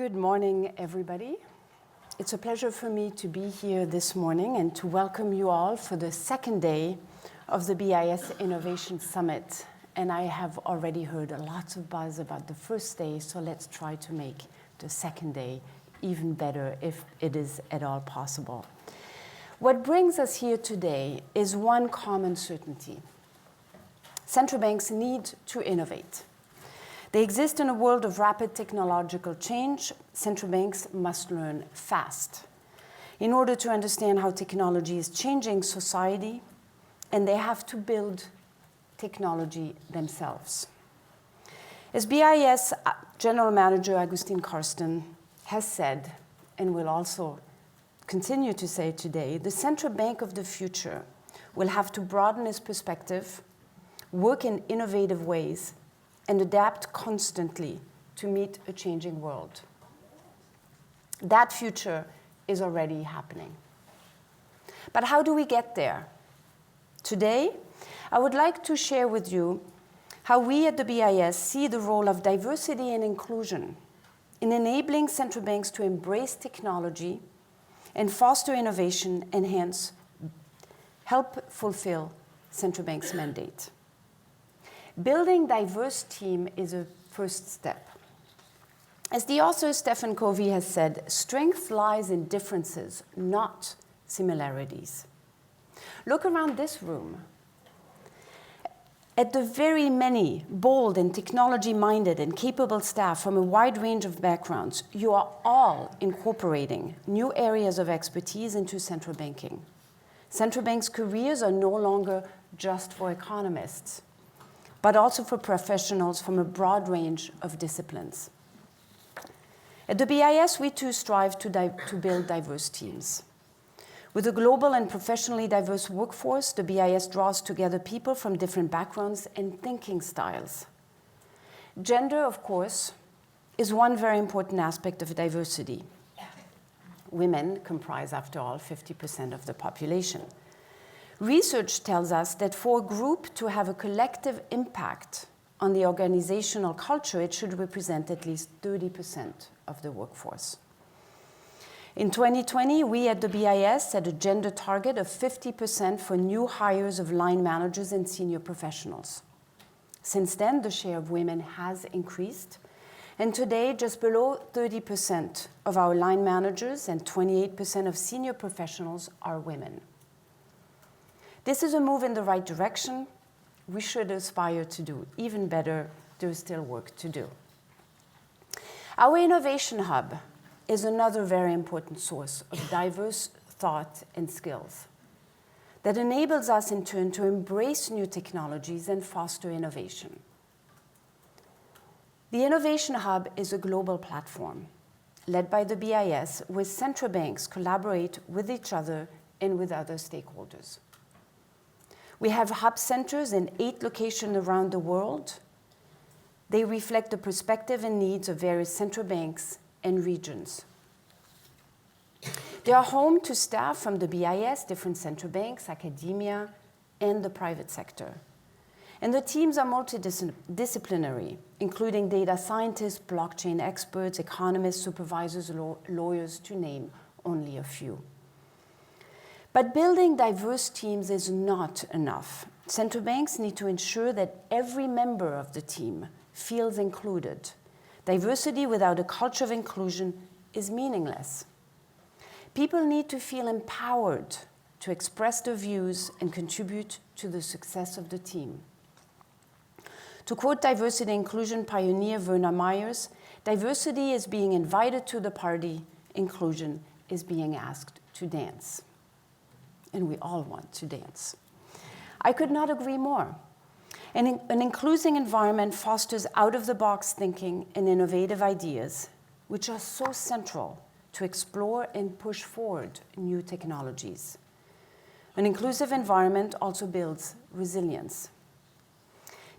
Good morning, everybody. It's a pleasure for me to be here this morning and to welcome you all for the second day of the BIS Innovation Summit. And I have already heard lots of buzz about the first day, so let's try to make the second day even better if it is at all possible. What brings us here today is one common certainty. Central banks need to innovate. They exist in a world of rapid technological change. Central banks must learn fast in order to understand how technology is changing society, and they have to build technology themselves. As BIS General Manager Agustin Karsten has said, and will also continue to say today, the central bank of the future will have to broaden its perspective, work in innovative ways, and adapt constantly to meet a changing world. That future is already happening. But how do we get there? Today, I would like to share with you how we at the BIS see the role of diversity and inclusion in enabling central banks to embrace technology and foster innovation and hence help fulfill central bank's mandate. Building diverse team is a first step. As the author Stephen Covey has said, strength lies in differences, not similarities. Look around this room at the very many bold and technology-minded and capable staff from a wide range of backgrounds. You are all incorporating new areas of expertise into central banking. Central banks' careers are no longer just for economists, but also for professionals from a broad range of disciplines. At the BIS, we too strive to build diverse teams. With a global and professionally diverse workforce, the BIS draws together people from different backgrounds and thinking styles. Gender, of course, is one very important aspect of diversity. Women comprise, after all, 50% of the population. Research tells us that for a group to have a collective impact on the organizational culture, it should represent at least 30% of the workforce. In 2020, we at the BIS set a gender target of 50% for new hires of line managers and senior professionals. Since then, the share of women has increased, and today, just below 30% of our line managers and 28% of senior professionals are women. This is a move in the right direction. We should aspire to do even better. There is still work to do. Our innovation hub is another very important source of diverse thought and skills that enables us in turn to embrace new technologies and foster innovation. The Innovation Hub is a global platform led by the BIS, where central banks collaborate with each other and with other stakeholders. We have hub centers in 8 locations around the world. They reflect the perspective and needs of various central banks and regions. They are home to staff from the BIS, different central banks, academia, and the private sector. And the teams are multidisciplinary, including data scientists, blockchain experts, economists, supervisors, lawyers, to name only a few. But building diverse teams is not enough. Central banks need to ensure that every member of the team feels included. Diversity without a culture of inclusion is meaningless. People need to feel empowered to express their views and contribute to the success of the team. To quote diversity and inclusion pioneer Werner Myers, diversity is being invited to the party, inclusion is being asked to dance. And we all want to dance. I could not agree more. An inclusive environment fosters out-of-the-box thinking and innovative ideas, which are so central to explore and push forward new technologies. An inclusive environment also builds resilience.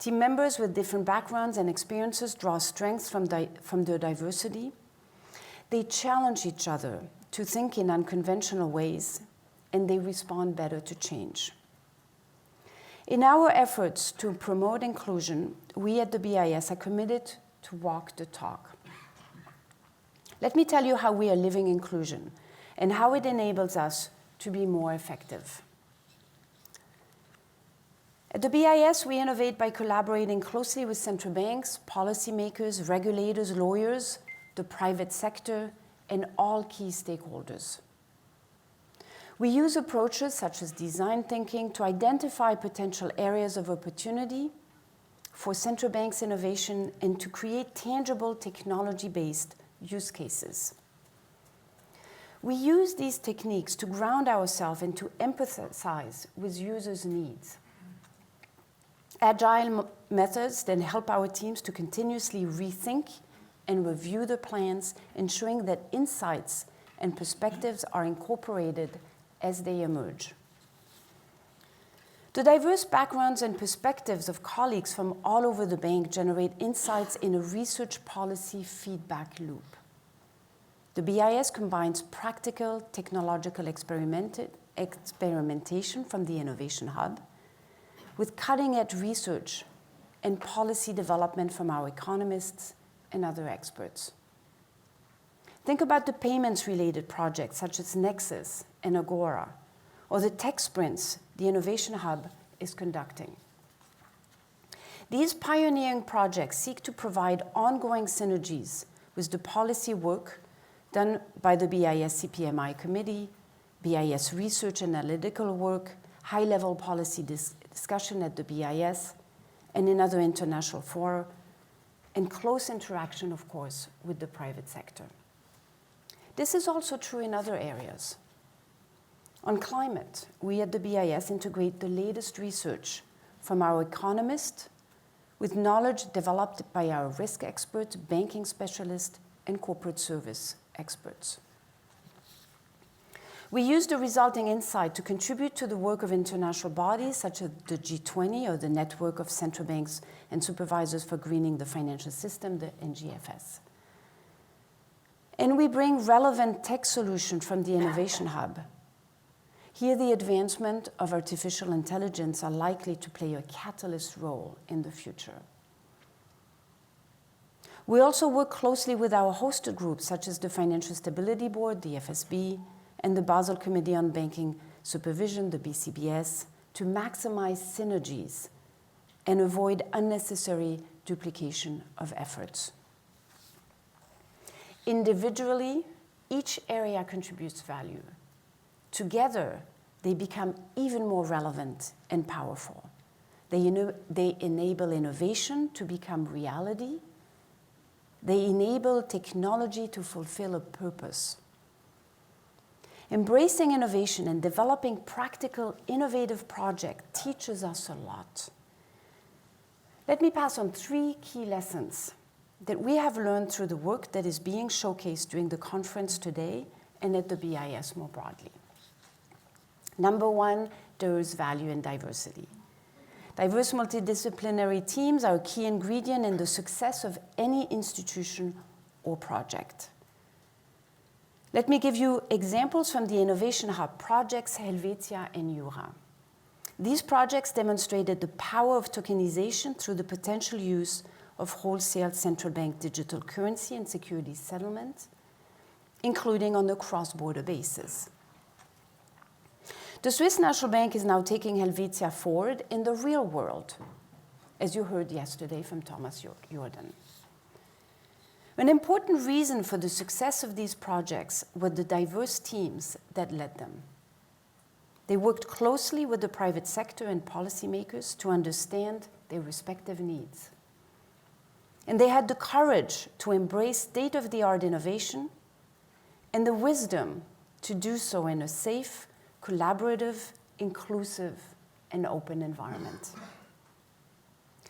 Team members with different backgrounds and experiences draw strengths from their diversity. They challenge each other to think in unconventional ways, and they respond better to change. In our efforts to promote inclusion, we at the BIS are committed to walk the talk. Let me tell you how we are living inclusion and how it enables us to be more effective. At the BIS, we innovate by collaborating closely with central banks, policymakers, regulators, lawyers, the private sector, and all key stakeholders. We use approaches such as design thinking to identify potential areas of opportunity for central banks' innovation and to create tangible technology-based use cases. We use these techniques to ground ourselves and to empathize with users' needs. Agile methods then help our teams to continuously rethink and review the plans, ensuring that insights and perspectives are incorporated as they emerge. The diverse backgrounds and perspectives of colleagues from all over the bank generate insights in a research policy feedback loop. The BIS combines practical technological experimentation from the Innovation Hub with cutting-edge research and policy development from our economists and other experts. Think about the payments-related projects such as Nexus and Agora, or the tech sprints the Innovation Hub is conducting. These pioneering projects seek to provide ongoing synergies with the policy work done by the BIS CPMI Committee, BIS research and analytical work, high-level policy discussion at the BIS, and in other international fora, and close interaction, of course, with the private sector. This is also true in other areas. On climate, we at the BIS integrate the latest research from our economists with knowledge developed by our risk experts, banking specialists, and corporate service experts. We use the resulting insight to contribute to the work of international bodies such as the G20 or the Network of Central Banks and Supervisors for Greening the Financial System, the NGFS. And we bring relevant tech solutions from the Innovation Hub. Here, the advancement of artificial intelligence are likely to play a catalyst role in the future. We also work closely with our hosted groups, such as the Financial Stability Board, the FSB, and the Basel Committee on Banking Supervision, the BCBS, to maximize synergies and avoid unnecessary duplication of efforts. Individually, each area contributes value. Together, they become even more relevant and powerful. They enable innovation to become reality. They enable technology to fulfill a purpose. Embracing innovation and developing practical, innovative projects teaches us a lot. Let me pass on 3 key lessons that we have learned through the work that is being showcased during the conference today and at the BIS more broadly. Number 1, there is value in diversity. Diverse multidisciplinary teams are a key ingredient in the success of any institution or project. Let me give you examples from the Innovation Hub projects Helvetia and Jura. These projects demonstrated the power of tokenization through the potential use of wholesale central bank digital currency and securities settlement, including on a cross-border basis. The Swiss National Bank is now taking Helvetia forward in the real world, as you heard yesterday from Thomas Jordan. An important reason for the success of these projects were the diverse teams that led them. They worked closely with the private sector and policymakers to understand their respective needs. And they had the courage to embrace state-of-the-art innovation and the wisdom to do so in a safe, collaborative, inclusive, and open environment.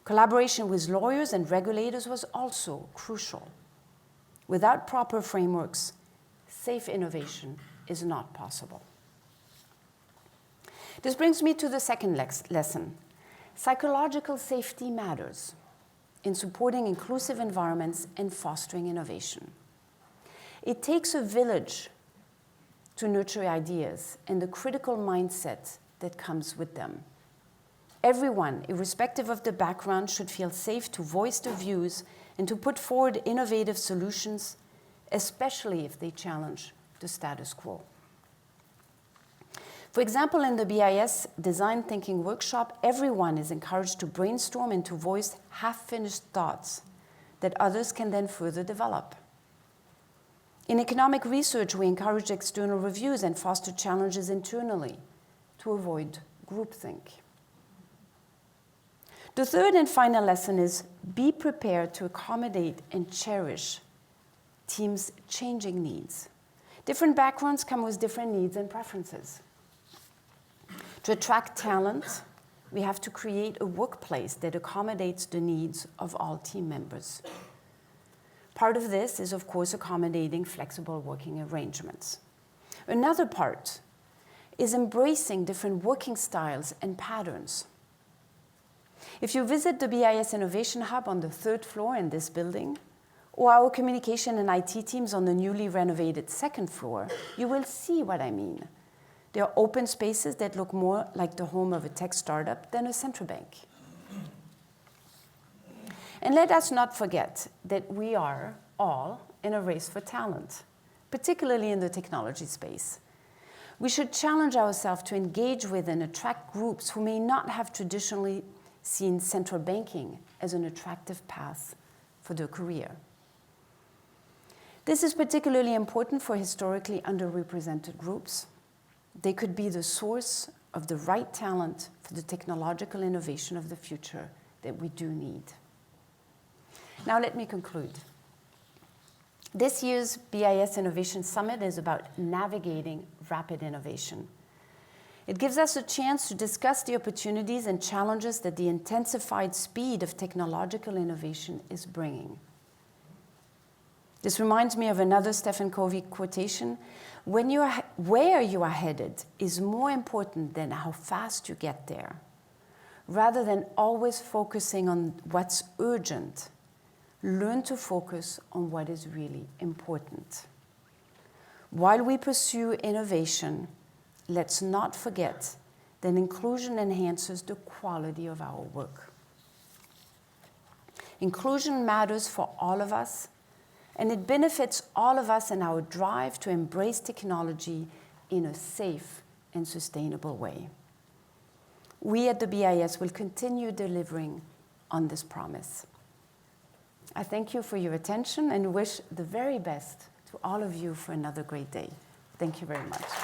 Collaboration with lawyers and regulators was also crucial. Without proper frameworks, safe innovation is not possible. This brings me to the second lesson. Psychological safety matters in supporting inclusive environments and fostering innovation. It takes a village to nurture ideas and the critical mindset that comes with them. Everyone, irrespective of the background, should feel safe to voice their views and to put forward innovative solutions especially if they challenge the status quo. For example, in the BIS Design Thinking Workshop, everyone is encouraged to brainstorm and to voice half-finished thoughts that others can then further develop. In economic research, we encourage external reviews and foster challenges internally to avoid groupthink. The third and final lesson is be prepared to accommodate and cherish teams' changing needs. Different backgrounds come with different needs and preferences. To attract talent, we have to create a workplace that accommodates the needs of all team members. Part of this is, of course, accommodating flexible working arrangements. Another part is embracing different working styles and patterns. If you visit the BIS Innovation Hub on the 3rd floor in this building, or our communication and IT teams on the newly renovated 2nd floor, you will see what I mean. They are open spaces that look more like the home of a tech startup than a central bank. And let us not forget that we are all in a race for talent, particularly in the technology space. We should challenge ourselves to engage with and attract groups who may not have traditionally seen central banking as an attractive path for their career. This is particularly important for historically underrepresented groups. They could be the source of the right talent for the technological innovation of the future that we do need. Now let me conclude. This year's BIS Innovation Summit is about navigating rapid innovation. It gives us a chance to discuss the opportunities and challenges that the intensified speed of technological innovation is bringing. This reminds me of another Stephen Covey quotation: where you are headed is more important than how fast you get there. Rather than always focusing on what's urgent, learn to focus on what is really important. While we pursue innovation, let's not forget that inclusion enhances the quality of our work. Inclusion matters for all of us, and it benefits all of us in our drive to embrace technology in a safe and sustainable way. We at the BIS will continue delivering on this promise. I thank you for your attention and wish the very best to all of you for another great day. Thank you very much.